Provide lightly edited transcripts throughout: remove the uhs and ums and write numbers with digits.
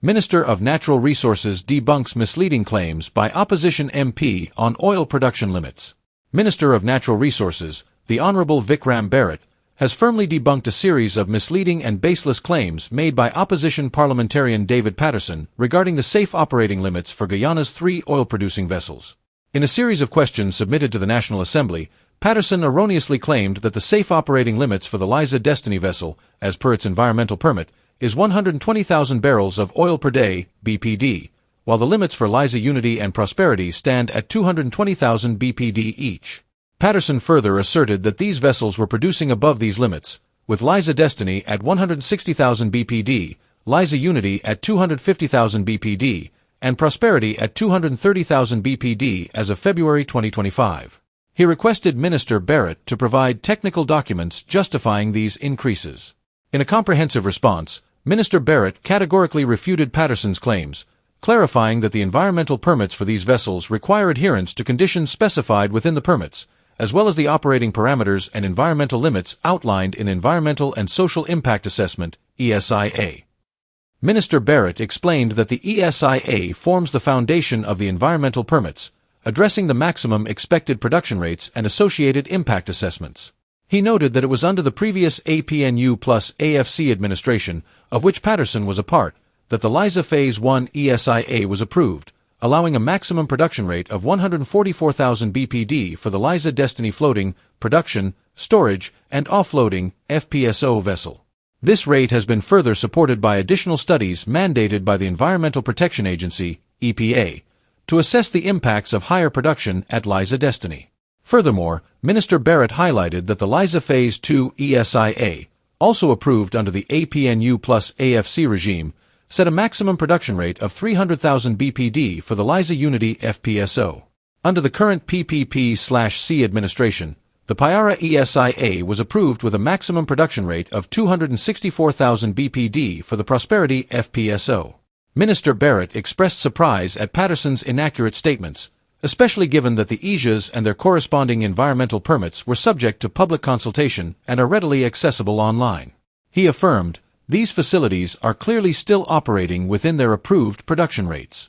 Minister of Natural Resources debunks misleading claims by opposition MP on oil production limits. Minister of Natural Resources, the Honorable Vikram Bharat, has firmly debunked a series of misleading and baseless claims made by opposition parliamentarian David Patterson regarding the safe operating limits for Guyana's 3 oil-producing vessels. In a series of questions submitted to the National Assembly, Patterson erroneously claimed that the safe operating limits for the Liza Destiny vessel, as per its environmental permit, is 120,000 barrels of oil per day, BPD, while the limits for Liza Unity and Prosperity stand at 220,000 BPD each. Patterson further asserted that these vessels were producing above these limits, with Liza Destiny at 160,000 BPD, Liza Unity at 250,000 BPD, and Prosperity at 230,000 BPD as of February 2025. He requested Minister Bharat to provide technical documents justifying these increases. In a comprehensive response, Minister Bharat categorically refuted Patterson's claims, clarifying that the environmental permits for these vessels require adherence to conditions specified within the permits, as well as the operating parameters and environmental limits outlined in Environmental and Social Impact Assessment, ESIA. Minister Bharat explained that the ESIA forms the foundation of the environmental permits, addressing the maximum expected production rates and associated impact assessments. He noted that it was under the previous APNU plus AFC administration, of which Patterson was a part, that the Liza Phase 1 ESIA was approved, allowing a maximum production rate of 144,000 BPD for the Liza Destiny floating, production, storage, and offloading FPSO vessel. This rate has been further supported by additional studies mandated by the Environmental Protection Agency, EPA, to assess the impacts of higher production at Liza Destiny. Furthermore, Minister Bharat highlighted that the Liza Phase 2 ESIA, also approved under the APNU plus AFC regime, set a maximum production rate of 300,000 BPD for the Liza Unity FPSO. Under the current PPP/C administration, the Payara ESIA was approved with a maximum production rate of 264,000 BPD for the Prosperity FPSO. Minister Bharat expressed surprise at Patterson's inaccurate statements, especially given that the ESIAs and their corresponding environmental permits were subject to public consultation and are readily accessible online. He affirmed, these facilities are clearly still operating within their approved production rates.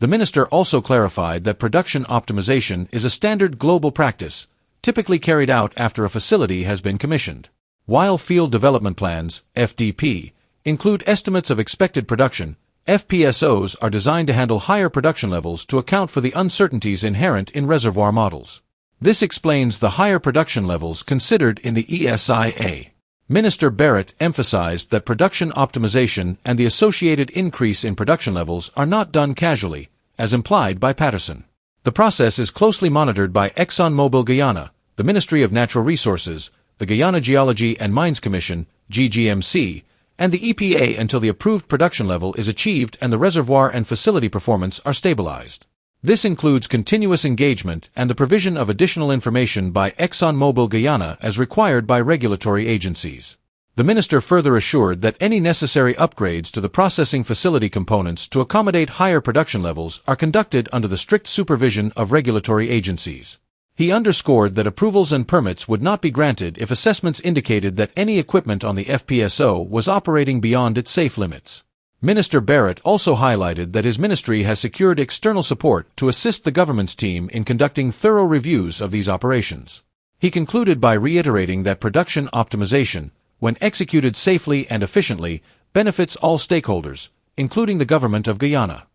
The minister also clarified that production optimization is a standard global practice, typically carried out after a facility has been commissioned. While field development plans, FDP, include estimates of expected production, FPSOs are designed to handle higher production levels to account for the uncertainties inherent in reservoir models. This explains the higher production levels considered in the ESIA. Minister Bharat emphasized that production optimization and the associated increase in production levels are not done casually, as implied by Patterson. The process is closely monitored by ExxonMobil Guyana, the Ministry of Natural Resources, the Guyana Geology and Mines Commission, GGMC, and the EPA until the approved production level is achieved and the reservoir and facility performance are stabilized. This includes continuous engagement and the provision of additional information by ExxonMobil Guyana as required by regulatory agencies. The minister further assured that any necessary upgrades to the processing facility components to accommodate higher production levels are conducted under the strict supervision of regulatory agencies. He underscored that approvals and permits would not be granted if assessments indicated that any equipment on the FPSO was operating beyond its safe limits. Minister Bharat also highlighted that his ministry has secured external support to assist the government's team in conducting thorough reviews of these operations. He concluded by reiterating that production optimization, when executed safely and efficiently, benefits all stakeholders, including the government of Guyana.